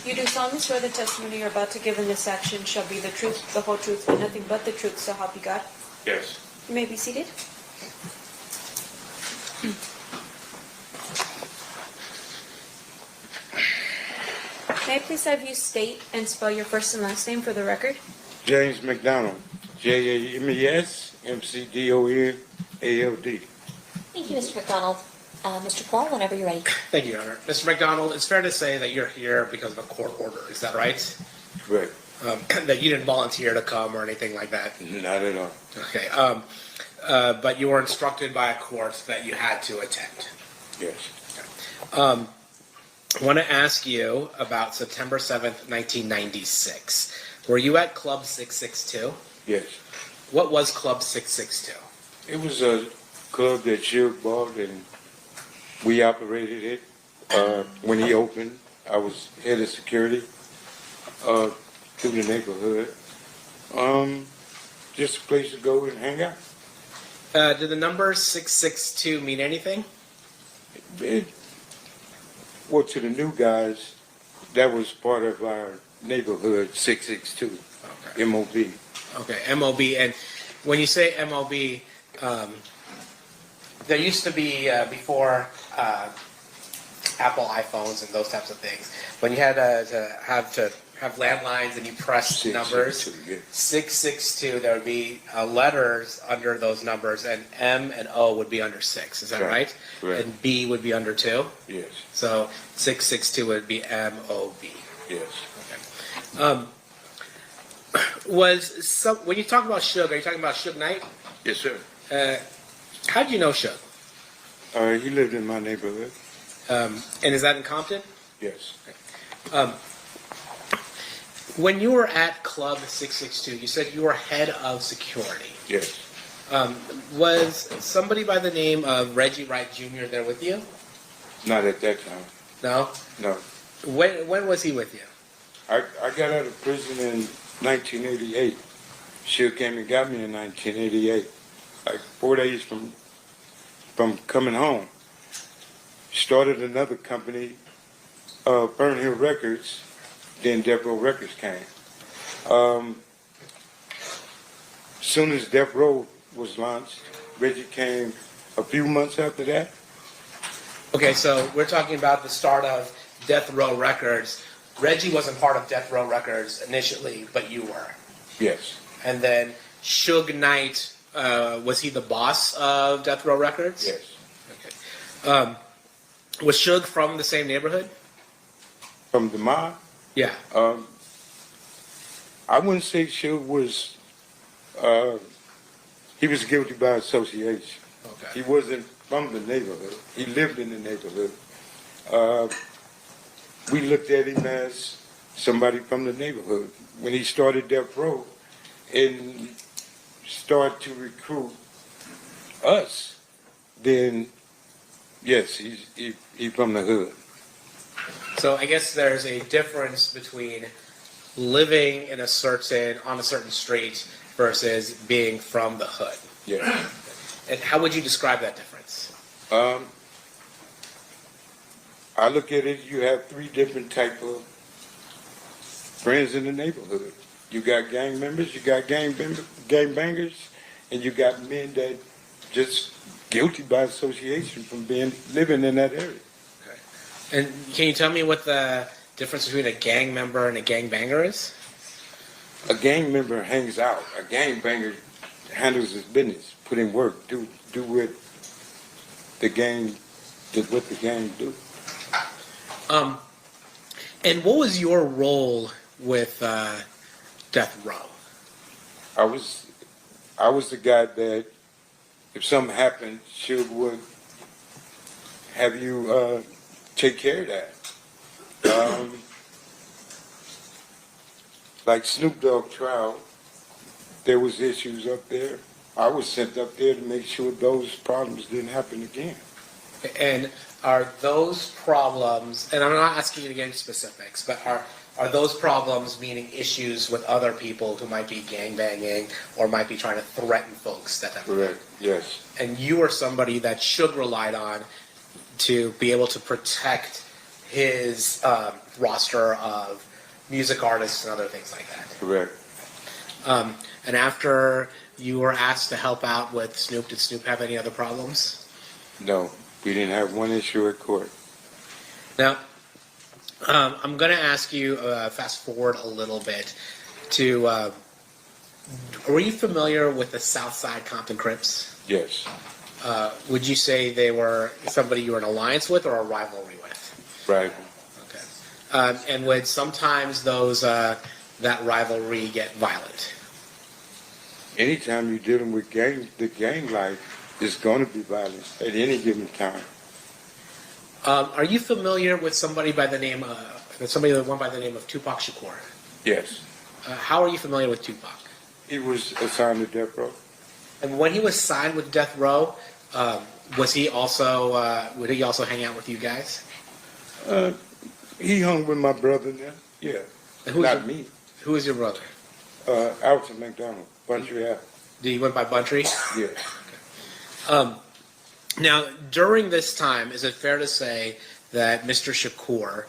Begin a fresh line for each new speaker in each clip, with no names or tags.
You do solemnly swear the testimony you're about to give in this action shall be the truth, the whole truth, and nothing but the truth, so help you God?
Yes.
You may be seated. May I please have you state and spell your first and last name for the record?
James McDonald. JAMES MCDONALD.
Thank you, Mr. McDonald. Mr. Paul, whenever you're ready.
Thank you, Your Honor. Mr. McDonald, it's fair to say that you're here because of a court order. Is that right?
Correct.
That you didn't volunteer to come or anything like that?
Not at all.
Okay. But you were instructed by a court that you had to attend.
Yes.
I want to ask you about September 7th, 1996. Were you at Club 662?
Yes.
What was Club 662?
It was a club that Suge bought, and we operated it. When he opened, I was head of security through the neighborhood. Just a place to go and hang out.
Did the number 662 mean anything?
Well, to the new guys, that was part of our neighborhood, 662,
Okay.
MOB.
Okay, MOB. And when you say MOB, there used to be, before Apple iPhones and those types of things, when you had to have landlines and you pressed numbers, 662, there would be letters under those numbers, and M and O would be under 6. Is that right?
Correct.
And B would be under 2?
Yes.
So 662 would be MOB.
Yes.
Okay. When you talk about Suge, are you talking about Suge Knight?
Yes, sir.
How did you know Suge?
He lived in my neighborhood.
And is that in Compton?
Yes.
When you were at Club 662, you said you were head of security.
Yes.
Was somebody by the name of Reggie Wright Jr. there with you?
Not at that time.
No?
No.
When was he with you?
I got out of prison in 1988. Suge came and got me in 1988. Like 4 days from coming home. Started another company, Burn Hill Records. Then Death Row Records came. Soon as Death Row was launched, Reggie came a few months after that.
Okay, so we're talking about the start of Death Row Records. Reggie wasn't part of Death Row Records initially, but you were.
Yes.
And then Suge Knight, was he the boss of Death Row Records?
Yes.
Okay. Was Suge from the same neighborhood?
From the mob?
Yeah.
I wouldn't say Suge was, he was guilty by association.
Okay.
He wasn't from the neighborhood. He lived in the neighborhood. We looked at him as somebody from the neighborhood. When he started Death Row and started to recruit us, then yes, he's from the hood.
So I guess there's a difference between living on a certain street versus being from the hood.
Yeah.
And how would you describe that difference?
I look at it, you have three different type of friends in the neighborhood. You got gang members, you got gang bangers, and you got men that just guilty by association from living in that area.
Okay. And can you tell me what the difference between a gang member and a gang banger is?
A gang member hangs out. A gang banger handles his business, put in work, do what the gang do.
And what was your role with Death Row?
I was the guy that if something happened, Suge would have you take care of that. Like Snoop Dogg trial, there was issues up there. I was sent up there to make sure those problems didn't happen again.
And are those problems, and I'm not asking you to get into specifics, but are those problems meaning issues with other people who might be gangbanging or might be trying to threaten folks?
Correct, yes.
And you were somebody that Suge relied on to be able to protect his roster of music artists and other things like that.
Correct.
And after you were asked to help out with Snoop, did Snoop have any other problems?
No, we didn't have one issue at court.
Now, I'm going to ask you, fast forward a little bit, to, were you familiar with the Southside Compton Crips?
Yes.
Would you say they were somebody you were in alliance with or a rivalry with?
Right.
Okay. And would sometimes those that rivalry get violent?
Anytime you're dealing with the gang life is going to be violent at any given time.
Are you familiar with somebody by the name one by the name of Tupac Shakur?
Yes.
How are you familiar with Tupac?
He was assigned to death row.
And when he was signed with Death Row, would he also hang out with you guys?
He hung with my brother now. Yeah. Not me.
Who is your brother?
Alton McDonald, Montreal.
Did he went by Buntry?
Yeah.
Now, during this time, is it fair to say that Mr. Shakur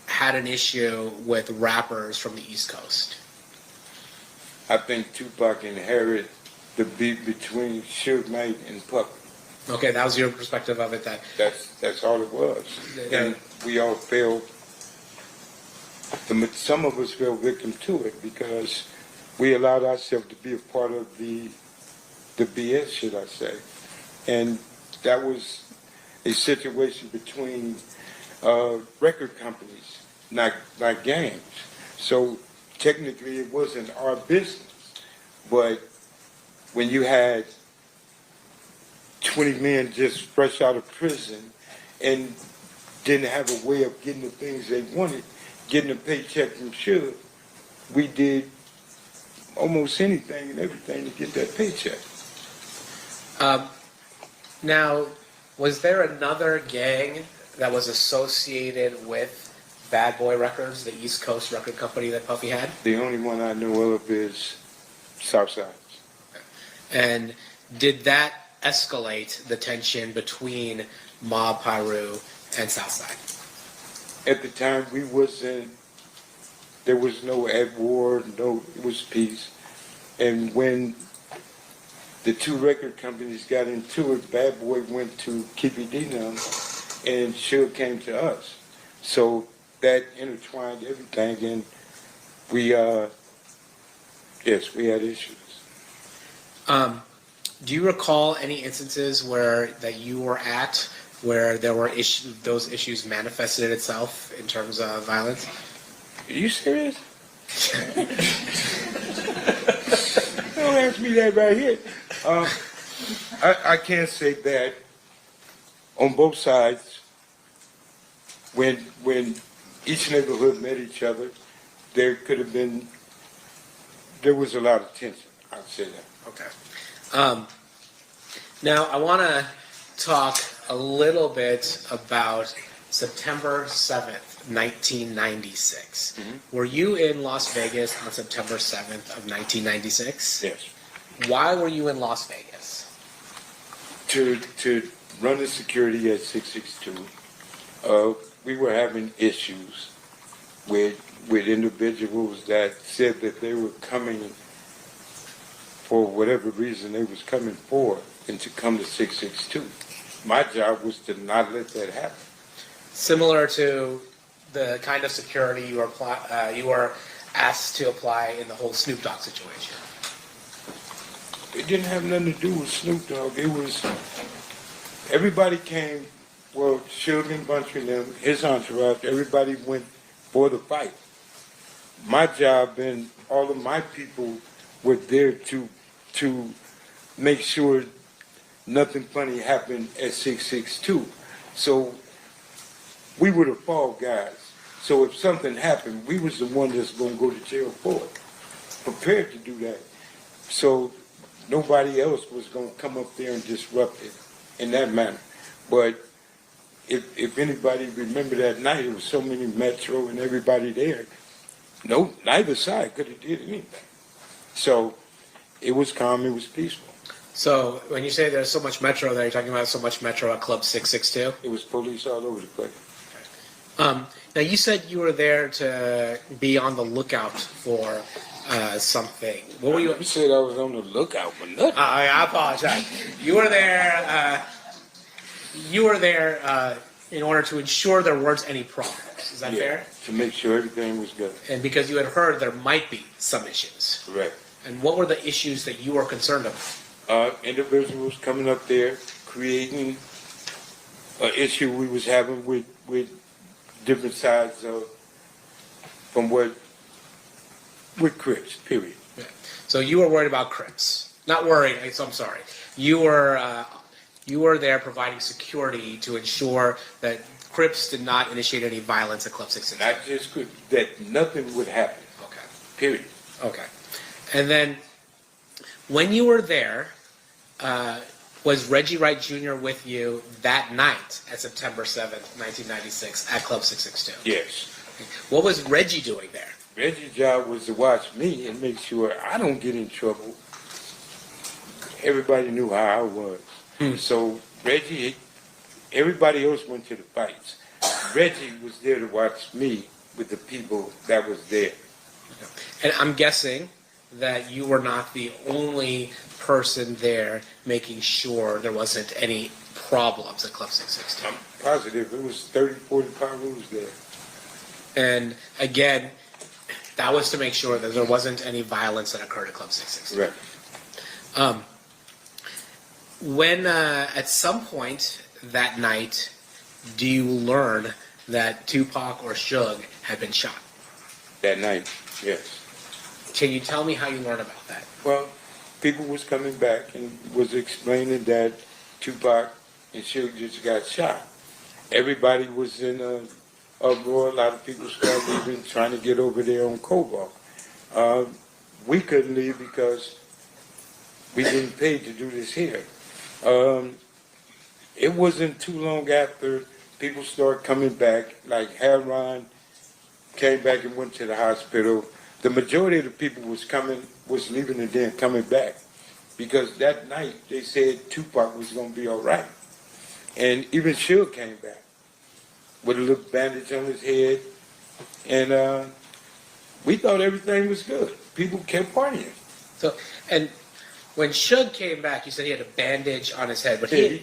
had an issue with rappers from the East Coast?
I think Tupac inherited the beef between Suge Knight and Puffy.
Okay, that was your perspective of it.
That's all it was.
Yeah.
And we all fell. Some of us fell victim to it because we allowed ourselves to be a part of the BS, should I say. And that was a situation between record companies, not gangs. So technically it wasn't our business. But when you had 20 men just fresh out of prison and didn't have a way of getting the things they wanted, getting a paycheck from Suge, we did almost anything and everything to get that paycheck.
Now, was there another gang that was associated with Bad Boy Records, the East Coast record company that Puffy had?
The only one I know of is Southside.
And did that escalate the tension between Mob Piru and Southside?
At the time, there was no at war, it was peace. And when the two record companies got into it, Bad Boy went to Keffe D now, and Suge came to us. So that intertwined everything, and we had issues.
Do you recall any instances that you were at where there were those issues manifested itself in terms of violence?
Are you serious? Don't ask me that right here. I can't say that on both sides. When each neighborhood met each other, there was a lot of tension. I'd say that.
Okay. Now, I want to talk a little bit about September 7th, 1996. Mm-hmm. Were you in Las Vegas on September 7th of 1996?
Yes.
Why were you in Las Vegas?
To run the security at 662, we were having issues with individuals that said that they were coming for whatever reason they was coming for, and to come to 662. My job was to not let that happen.
Similar to the kind of security you were asked to apply in the whole Snoop Dogg situation.
It didn't have nothing to do with Snoop Dogg. It was, everybody came, well, Suge and Bunch and them, his entourage, everybody went for the fight. My job and all of my people were there to make sure nothing funny happened at 662. So we were the fall guys. So if something happened, we was the one that's going to go to jail for it. Prepared to do that. So nobody else was going to come up there and disrupt it in that manner. But if anybody remember that night, it was so many Metro and everybody there. No, neither side could have did anything. So it was calm, it was peaceful.
So when you say there's so much Metro there, you're talking about so much Metro at Club 662?
It was police all over the place.
Now you said you were there to be on the lookout for something. What were you?
You said I was on the lookout for nothing.
I apologize. You were there. You were there in order to ensure there weren't any problems. Is that fair?
To make sure everything was good.
And because you had heard there might be some issues.
Correct.
And what were the issues that you were concerned about?
Individuals coming up there creating an issue we was having with different sides of from with Crips, period.
Yeah. So you were worried about Crips. Not worried. I'm sorry. You were there providing security to ensure that Crips did not initiate any violence at Club 666.
Not just Crips, that nothing would happen.
Okay.
Period.
Okay. And then when you were there, was Reggie Wright Jr. with you that night at September 7th, 1996 at Club 662?
Yes.
What was Reggie doing there?
Reggie's job was to watch me and make sure I don't get in trouble. Everybody knew how I was. So Reggie, everybody else went to the fights. Reggie was there to watch me with the people that was there.
And I'm guessing that you were not the only person there making sure there wasn't any problems at Club 662.
I'm positive it was 30, 40 Pyrus there.
And again, that was to make sure that there wasn't any violence that occurred at Club 662.
Right.
When at some point that night, do you learn that Tupac or Suge had been shot?
That night, yes.
Can you tell me how you learned about that?
Well, people was coming back and was explaining that Tupac and Suge just got shot. Everybody was in a uproar. A lot of people started leaving, trying to get over there on Cobalt. We couldn't leave because we didn't pay to do this here. It wasn't too long after people started coming back, like Haron came back and went to the hospital. The majority of the people was leaving and then coming back because that night they said Tupac was going to be all right. And even Suge came back with a little bandage on his head. And we thought everything was good. People kept partying.
So, and when Suge came back, you said he had a bandage on his head, but
The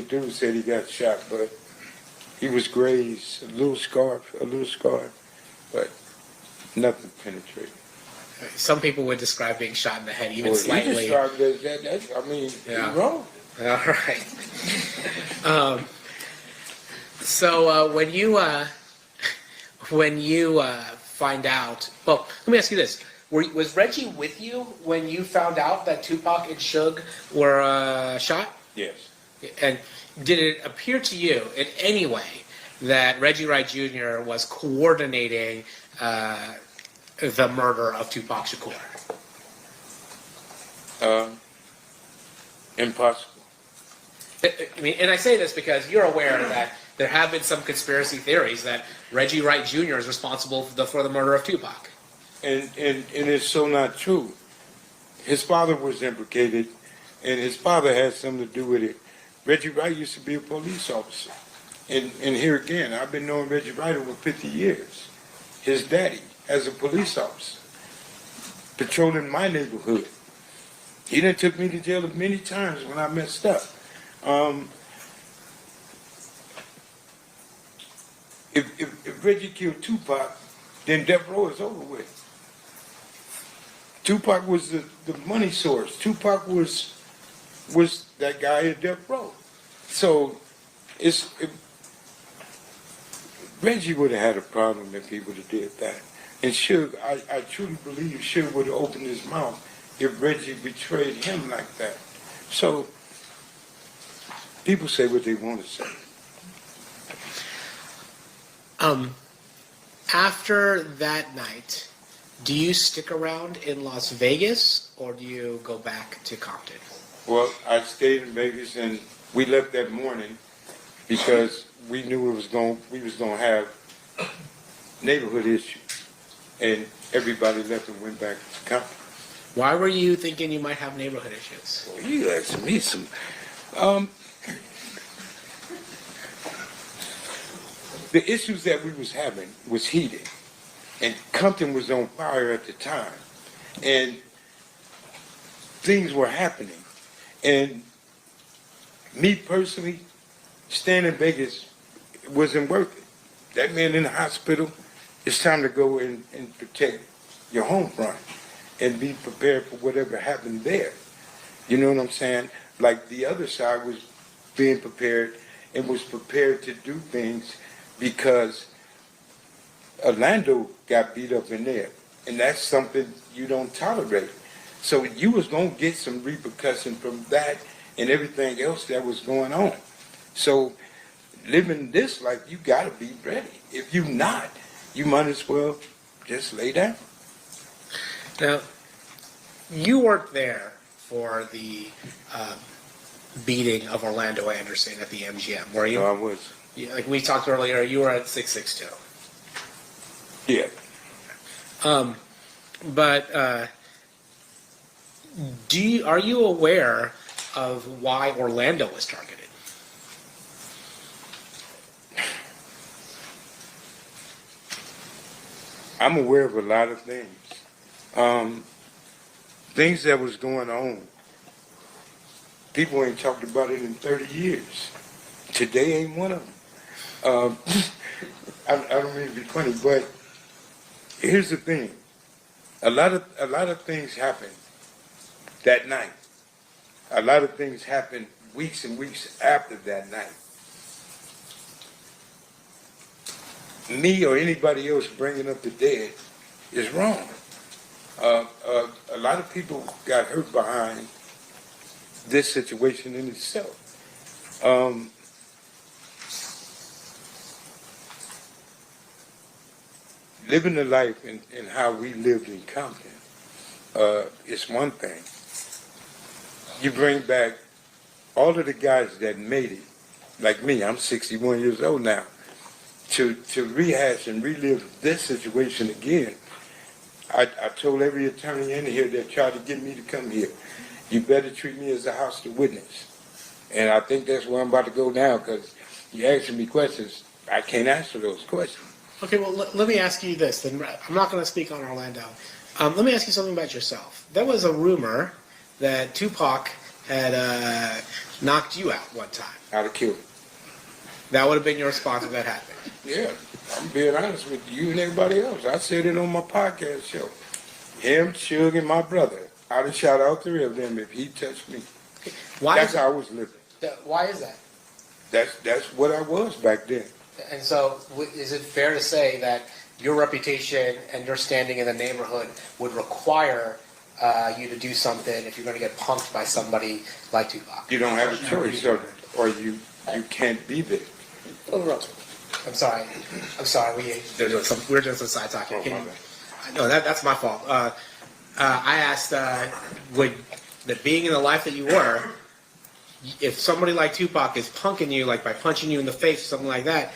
dude said he got shot, but he was grazed, a little scar, but nothing penetrated.
some people would describe being shot in the head even
Well,
slightly.
you described it as that,
Yeah.
you're wrong.
All right. So when you find out, well, let me ask you this: was Reggie with you when you found out that Tupac and Suge were shot?
Yes.
And did it appear to you in any way that Reggie Wright Jr. was coordinating the murder of Tupac Shakur?
Impossible.
I mean, and I say this because you're aware that there have been some conspiracy theories that Reggie Wright Jr. is responsible for the murder of Tupac.
And it's so not true. His father was implicated, and his father had something to do with it. Reggie Wright used to be a police officer. And here again, I've been knowing Reggie Wright over 50 years. His daddy, as a police officer, patrolling my neighborhood. He done took me to jail many times when I messed up. If Reggie killed Tupac, then death row is over with. Tupac was the money source. Tupac was that guy at death row. So Reggie would have had a problem if he would have did that. And Suge, I truly believe Suge would have opened his mouth if Reggie betrayed him like that. So people say what they want to say.
After that night, do you stick around in Las Vegas or do you go back to Compton?
Well, I stayed in Vegas and we left that morning because we knew we was going to have neighborhood issues, and everybody left and went back to Compton.
Why were you thinking you might have neighborhood issues?
Well, you asked me some. the issues that we was having was heated, and Compton was on fire at the time, and things were happening. And me personally, staying in Vegas wasn't worth it. That man in the hospital, it's time to go and protect your home front and be prepared for whatever happened there. You know what I'm saying? Like the other side was being prepared and was prepared to do things because Orlando got beat up in there. And that's something you don't tolerate. So you was going to get some repercussion from that and everything else that was going on. So living this life, you got to be ready. If you not, you might as well just lay down.
Now, you weren't there for the beating of Orlando Anderson at the MGM, were you?
No, I was.
Yeah, like we talked earlier, you were at 662.
Yeah.
But are you aware of why Orlando was targeted?
I'm aware of a lot of things. Things that was going on. People ain't talked about it in 30 years. Today ain't one of them. I don't mean to be funny, but here's the thing. A lot of things happened that night. A lot of things happened weeks and weeks after that night. Me or anybody else bringing up the dead is wrong. A lot of people got hurt behind this situation in itself. Living the life and how we lived in Compton is one thing. You bring back all of the guys that made it, like me, I'm 61 years old now, to rehash and relive this situation again. I told every attorney in here that tried to get me to come here, you better treat me as a hostile witness. And I think that's where I'm about to go now, because you're asking me questions. I can't answer those questions.
Okay, well, let me ask you this. Then I'm not going to speak on Orlando. Let me ask you something about yourself. There was a rumor that Tupac had knocked you out one time.
I'd have killed him.
That would have been your response if that happened.
Yeah, I'm being honest with you and everybody else. I said it on my podcast show. Him, Suge, and my brother. I'd have shot all three of them if he touched me. That's how I was living.
Why is that?
That's what I was back then.
And so, is it fair to say that your reputation and your standing in the neighborhood would require you to do something if you're going to get punked by somebody like Tupac?
You don't have a choice, or you can't be there.
I'm sorry. We're doing some side talking. No, that's my fault. I asked, would being in the life that you were, if somebody like Tupac is punking you, like by punching you in the face or something like that,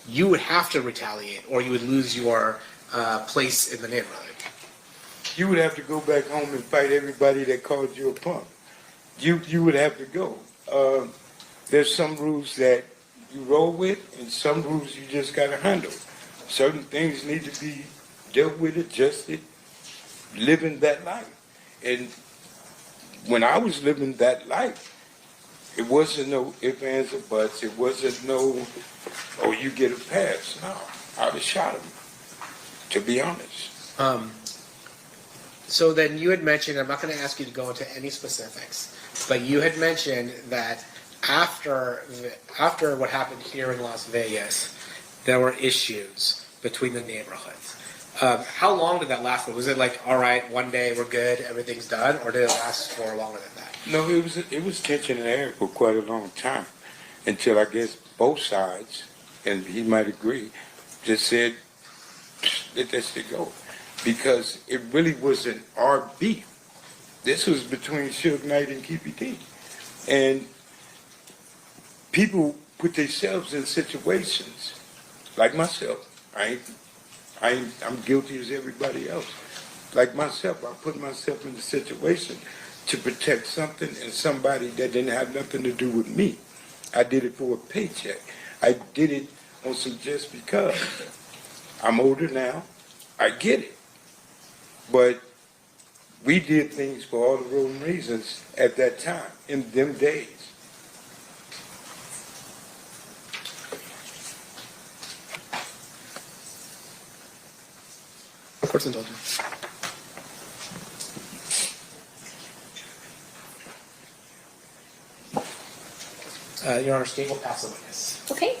you would have to retaliate, or you would lose your place in the neighborhood.
You would have to go back home and fight everybody that called you a punk. You would have to go. There's some rules that you roll with, and some rules you just got to handle. Certain things need to be dealt with, adjusted, living that life. And when I was living that life, it wasn't no ifs, ands, or buts. It wasn't no, oh, you get a pass. No, I'd have shot him, to be honest.
So then you had mentioned, I'm not going to ask you to go into any specifics, but you had mentioned that after what happened here in Las Vegas, there were issues between the neighborhoods. How long did that last for? Was it like, all right, one day we're good, everything's done, or did it last for longer than that?
No, it was tension in the air for quite a long time, until I guess both sides, and he might agree, just said, let that shit go. Because it really wasn't our beef. This was between Suge Knight and Keffe D. And people put themselves in situations, like myself. I'm guilty as everybody else. Like myself, I put myself in the situation to protect something and somebody that didn't have nothing to do with me. I did it for a paycheck. I did it on some just because. I'm older now. I get it. But we did things for all the wrong reasons at that time, in them days.
Court's indulgent. Your Honor, State will pass the witness.
Okay.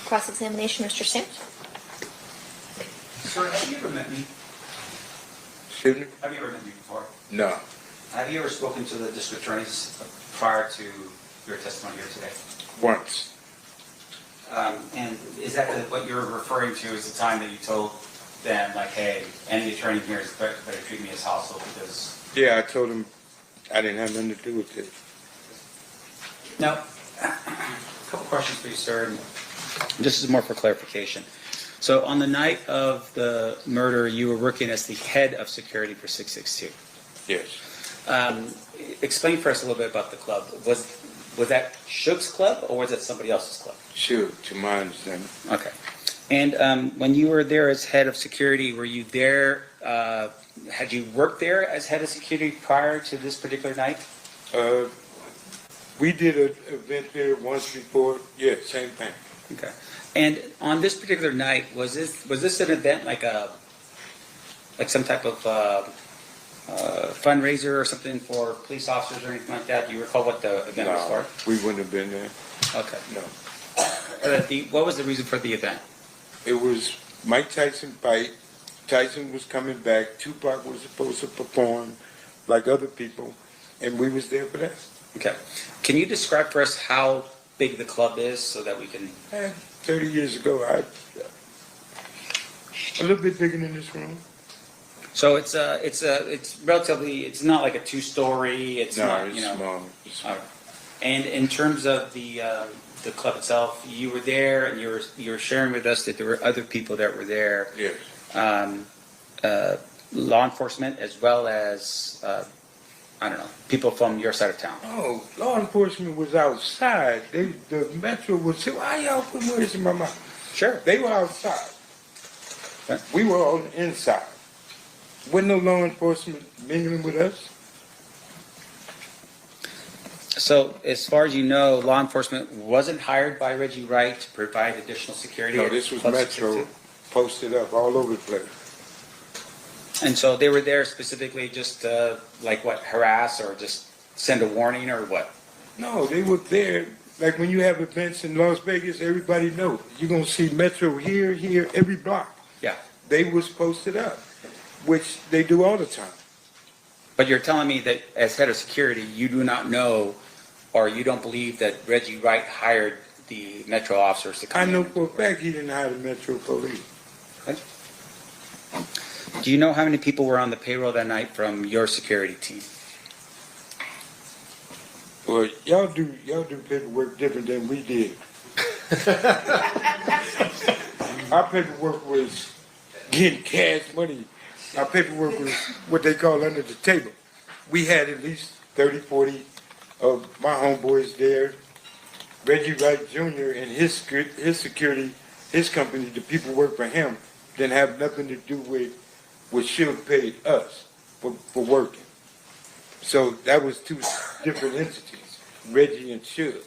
Cross-examination, Mr. Sims.
Sir, have you ever met me?
Excuse me?
Have you ever met me before?
No.
Have you ever spoken to the district attorneys prior to your testimony here today?
Once.
And is that what you're referring to is the time that you told them, like, hey, any attorney here is better treat me as hostile because...
Yeah, I told him I didn't have nothing to do with it.
Now, a couple questions for you, sir. And this is more for clarification. So on the night of the murder, you were working as the head of security for 662.
Yes.
Explain for us a little bit about the club. Was that Shook's club or was it somebody else's club?
Sure, to my understanding.
Okay. And when you were there as head of security, were you there, had you worked there as head of security prior to this particular night?
We did an event there once before. Yeah, same thing.
Okay. And on this particular night, was this an event like some type of fundraiser or something for police officers or anything like that? Do you recall what the event was
No,
for?
we wouldn't have been there.
Okay.
No.
What was the reason for the event?
It was Mike Tyson fight. Tyson was coming back. Tupac was supposed to perform like other people, and we was there for that.
Okay. Can you describe for us how big the club is so that we can...
30 years ago, a little bit bigger than this room.
So it's relatively, it's not like a two-story, it's
No,
not,
it's
you know...
small.
All right. And in terms of the club itself, you were there and you were sharing with us that there were other people that were there.
Yes.
Law enforcement as well as, I don't know, people from your side of town.
Oh, law enforcement was outside. The Metro would say, why y'all putting words in my mouth?
Sure.
They were outside.
Okay.
We were on the inside. Wasn't no law enforcement mingling with us.
So as far as you know, law enforcement wasn't hired by Reggie Wright to provide additional security?
No,
at
this was
Club
Metro
662?
posted up all over the place.
And so they were there specifically just to, like what, harass or just send a warning or what?
No, they were there. Like when you have events in Las Vegas, everybody knows. You're going to see Metro here, every block.
Yeah.
They was posted up, which they do all the time.
But you're telling me that as head of security, you do not know or you don't believe that Reggie Wright hired the Metro officers to come
I
in?
know for a fact he didn't hire the Metro Police.
Okay. Do you know how many people were on the payroll that night from your security team?
Well, y'all do paperwork different than we did. Our paperwork was getting cash money. Our paperwork was what they call under the table. We had at least 30, 40 of my homeboys there. Reggie Wright Jr. and his security, his company, the people work for him, didn't have nothing to do with what Shield paid us for working. So that was two different entities, Reggie and Shield.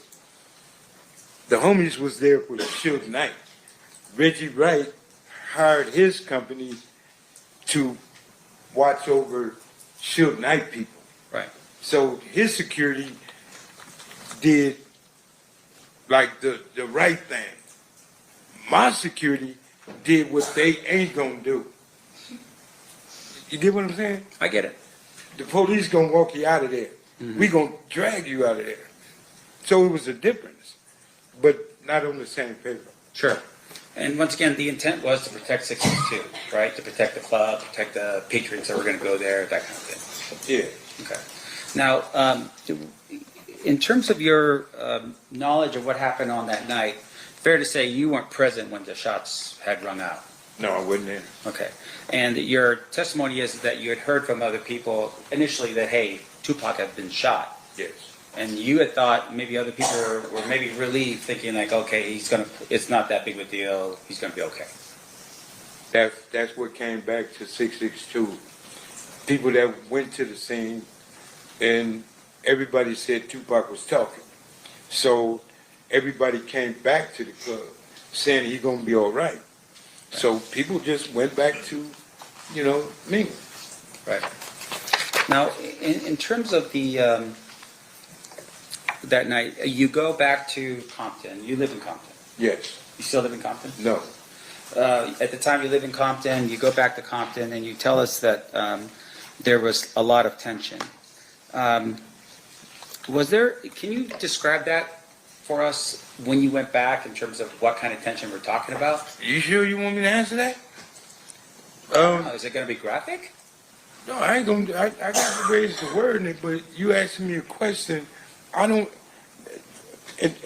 The homies was there for the Shield night. Reggie Wright hired his company to watch over Shield night people.
Right.
So his security did like the right thing. My security did what they ain't gonna do. You get what I'm saying?
I get it.
The police gonna walk you out of there.
Mm-hmm.
We gonna drag you out of there. So it was a difference, but not on the same paper.
Sure. And once again, the intent was to protect 662, right? To protect the club, protect the patrons that were going to go there, that kind of thing.
Yeah.
Okay. Now, in terms of your knowledge of what happened on that night, fair to say you weren't present when the shots had rung out.
No, I wasn't there.
Okay. And your testimony is that you had heard from other people initially that, hey, Tupac had been shot.
Yes.
And you had thought maybe other people were maybe relieved, thinking like, okay, it's not that big of a deal, he's gonna be okay.
That's what came back to 662. People that went to the scene, and everybody said Tupac was talking. So everybody came back to the club saying he's gonna be all right. So people just went back to, me.
Right. Now, in terms of the, that night, you go back to Compton. You live in Compton.
Yes.
You still live in Compton?
No.
At the time you live in Compton, you go back to Compton, and you tell us that there was a lot of tension. Can you describe that for us when you went back in terms of what kind of tension we're talking about?
You sure you want me to answer that?
Is it going to be graphic?
No, I ain't gonna. I got to raise the word in it, but you asking me a question. I don't.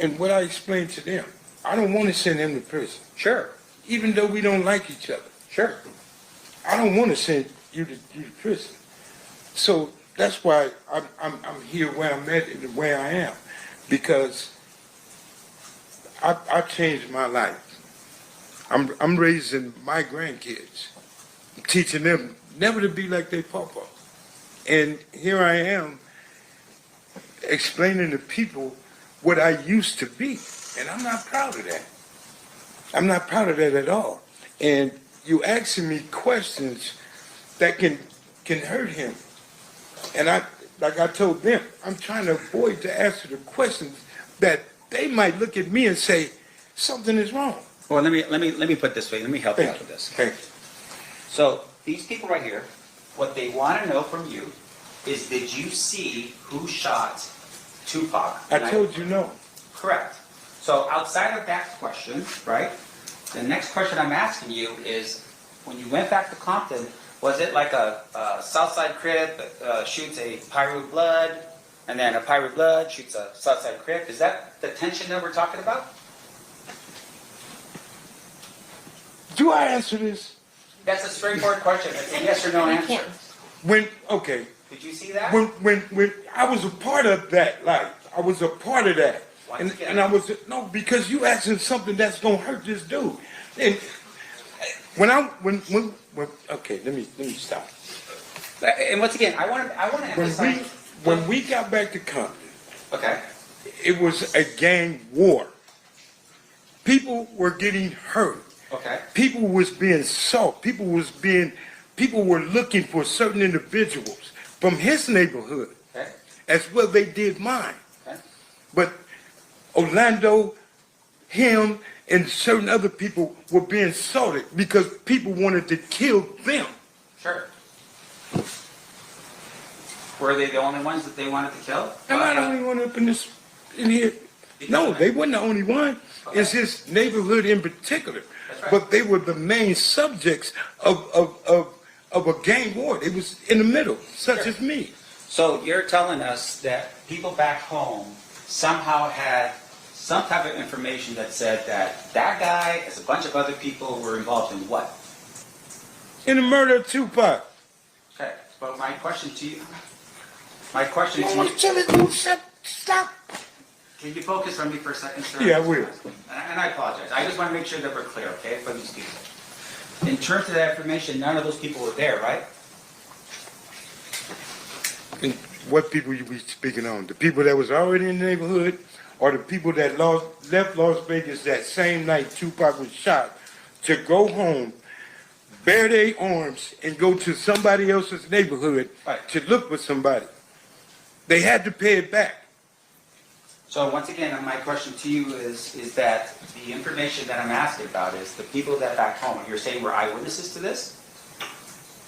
And what I explained to them, I don't want to send him to prison,
Sure.
even though we don't like each other.
Sure.
I don't want to send you to prison. So that's why I'm here where I'm at and where I am, because I changed my life. I'm raising my grandkids, teaching them never to be like their papa. And here I am explaining to people what I used to be. And I'm not proud of that. I'm not proud of that at all. And you asking me questions that can hurt him. And like I told them, I'm trying to avoid to answer the questions that they might look at me and say, something is wrong.
Well, let me put it this way. Let me help you out with this.
Okay.
So these people right here, what they want to know from you is, did you see who shot Tupac?
I told you no.
Correct. So outside of that question, right, the next question I'm asking you is, when you went back to Compton, was it like a Southside Crip shoots a Pyru Blood, and then a Pyru Blood shoots a Southside Crip? Is that the tension that we're talking about?
Do I answer this?
That's a straightforward question. It's a yes or no answer.
Okay.
Did you see that?
When I was a part of that life, I was a part of that.
Once again.
And I was, no, because you asking something that's gonna hurt this dude. And okay, let me stop.
And once again, I want to emphasize.
When we got back to Compton,
Okay.
it was a gang war. People were getting hurt.
Okay.
People was being sought. People were looking for certain individuals from his neighborhood,
Okay.
as well they did mine.
Okay.
But Orlando, him, and certain other people were being sought because people wanted to kill them.
Sure. Were they the only ones that they wanted to kill?
Am I the only one up in here? No, they weren't the only one.
Okay.
It's his neighborhood in particular.
That's right.
But they were the main subjects of a gang war. They was in the middle, such
Sure.
as me.
So you're telling us that people back home somehow had some type of information that said that that guy, as a bunch of other people, were involved in what?
In the murder of Tupac.
Okay. But my question to you,
Stop.
can you focus on me for a second, sir?
Yeah, I will.
And I apologize. I just want to make sure that we're clear, okay, for these people. In terms of that information, none of those people were there, right?
And what people you be speaking on? The people that was already in the neighborhood, or the people that left Las Vegas that same night Tupac was shot to go home, bear their arms, and go to somebody else's neighborhood
Right.
to look for somebody. They had to pay it back.
So once again, my question to you is that the information that I'm asking about is the people that back home, you're saying were eyewitnesses to this?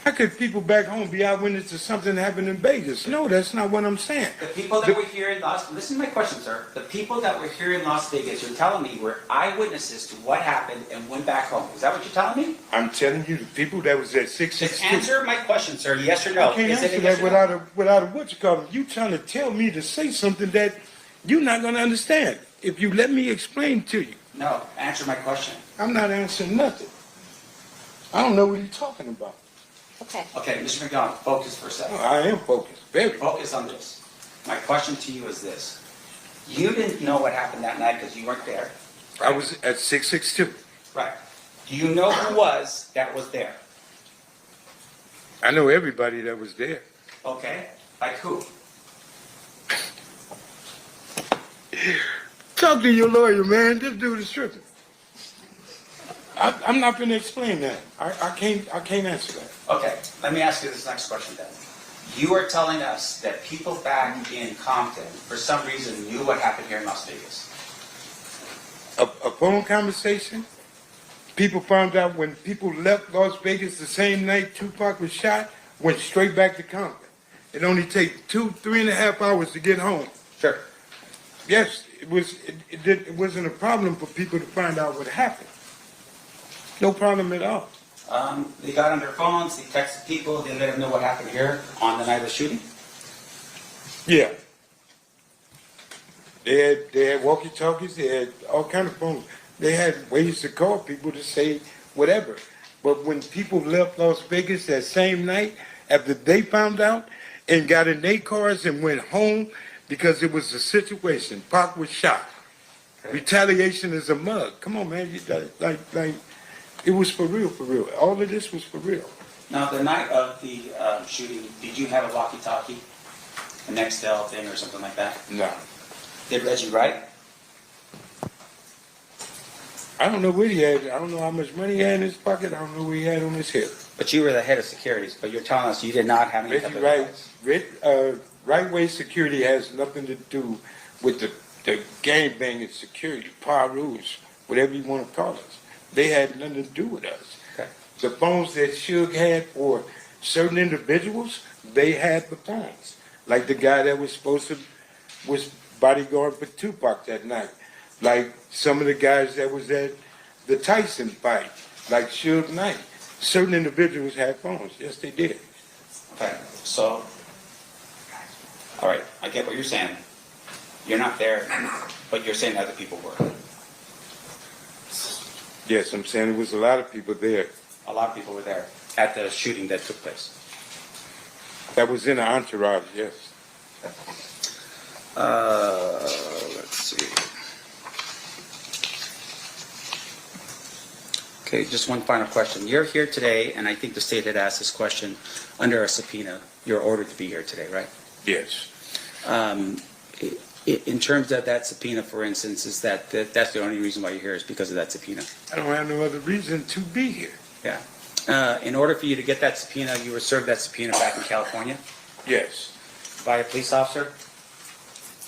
How could people back home be eyewitnesses to something that happened in Vegas? No, that's not what I'm saying.
The people that were here in listen to my question, sir. The people that were here in Las Vegas, you're telling me were eyewitnesses to what happened and went back home. Is that what you're telling me?
I'm telling you, the people that was at
Just
662.
answer my question, sir. Yes or no?
I can't
Is it
answer
a yes
that
or no?
without a what you call it. You trying to tell me to say something that you're not going to understand. If you let me explain to you,
No, answer my question.
I'm not answering nothing. I don't know what you're talking about.
Okay.
Okay, Mr. McDonald, focus for a
No,
second.
I am focused, very.
Focus on this. My question to you is this. You didn't know what happened that night because you weren't there.
I was at 662.
Right. Do you know who that was there?
I know everybody that was there.
Okay. Like who?
Talk to your lawyer, man. This dude is tripping. I'm not going to explain that. I can't answer that.
Okay. Let me ask you this next question then. You are telling us that people back in Compton, for some reason, knew what happened here in Las Vegas.
A phone conversation. People found out when people left Las Vegas the same night Tupac was shot, went straight back to Compton. It only takes 3.5 hours to get home.
Sure.
Yes, it wasn't a problem for people to find out what happened. No problem at all.
They got on their phones, they texted people, they let them know what happened here on the night of the shooting.
Yeah. They had walkie-talkies, they had all kind of phones. They had ways to call people to say whatever. But when people left Las Vegas that same night, after they found out and got in their cars and went home because it was a situation, Pac was shot. Okay. Retaliation is a mug. Come on, man. It was for real, for real. All of this was for real.
Now, the night of the shooting, did you have a walkie-talkie, a Nextel thing or something like that?
No.
Did Reggie write?
I don't know what he had. I don't know how much money he had in his pocket. I don't know what he had on his hip.
But you were the head of securities, but you're telling us you did not have any type of
Reggie right-way security has nothing to do with the gang-banging security, Parus, whatever you want to call us. They had nothing to do with us.
Okay.
The phones that Suge had for certain individuals, they had the phones. Like the guy that was bodyguard for Tupac that night. Like some of the guys that was at the Tyson fight, like Suge Knight. Certain individuals had phones. Yes, they did.
Okay, so, all right, I get what you're saying. You're not there, but you're saying other people were.
Yes, I'm saying there was a lot of people there.
A lot of people were there at the shooting that took place.
That was in the entourage, yes.
Let's see. Okay, just one final question. You're here today, and I think the state had asked this question under a subpoena. You're ordered to be here today, right?
Yes.
In terms of that subpoena, for instance, is that's the only reason why you're here is because of that subpoena?
I don't have no other reason to be here.
Yeah. In order for you to get that subpoena, you were served that subpoena back in California
Yes.
by a police officer?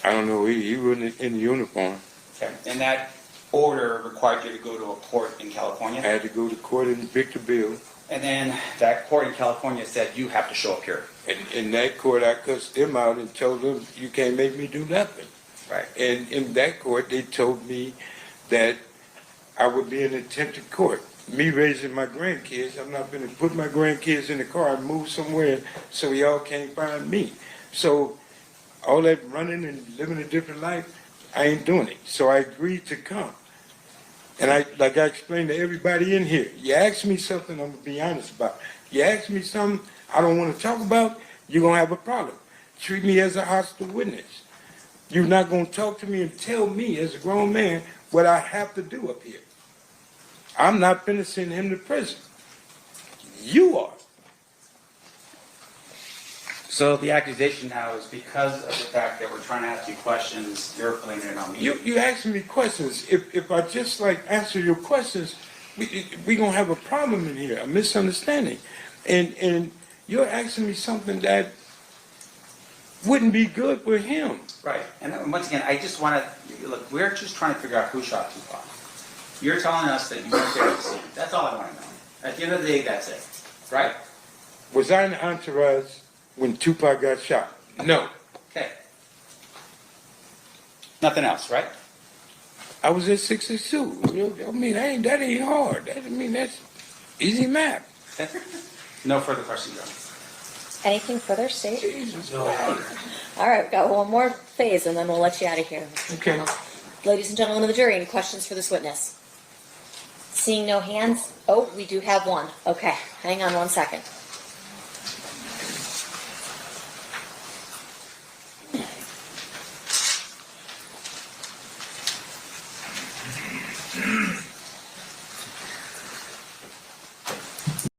I don't know, he wasn't in the uniform.
Okay. And that order required you to go to a court in California?
I had to go to court in Victorville.
And then that court in California said you have to show up here.
And in that court, I cussed them out and told them, you can't make me do nothing.
Right.
And in that court, they told me that I would be in attempted court. Me raising my grandkids, I'm not going to put my grandkids in the car and move somewhere so y'all can't find me. So all that running and living a different life, I ain't doing it. So I agreed to come. And like I explained to everybody in here, you ask me something, I'm going to be honest about. You ask me something I don't want to talk about, you're going to have a problem. Treat me as a hostile witness. You're not going to talk to me and tell me as a grown man what I have to do up here. I'm not finna send him to prison. You are.
So the accusation now is because of the fact that we're trying to ask you questions, you're blaming it on me.
You asking me questions. If I just answer your questions, we gonna have a problem in here, a misunderstanding. And you're asking me something that wouldn't be good for him.
Right. And once again, I just want to, look, we're just trying to figure out who shot Tupac. You're telling us that you weren't there at the scene. That's all I want to know. At the end of the day, that's it. Right?
Was I in the entourage when Tupac got shot? No.
Okay. Nothing else, right?
I was at 662. I mean, that ain't hard. That's easy math.
No further questions, John.
Anything further, State?
Jesus.
All right, we've got one more phase, and then we'll let you out of here.
Okay.
Ladies and gentlemen of the jury, any questions for this witness? Seeing no hands? Oh, we do have one. Okay, hang on one second.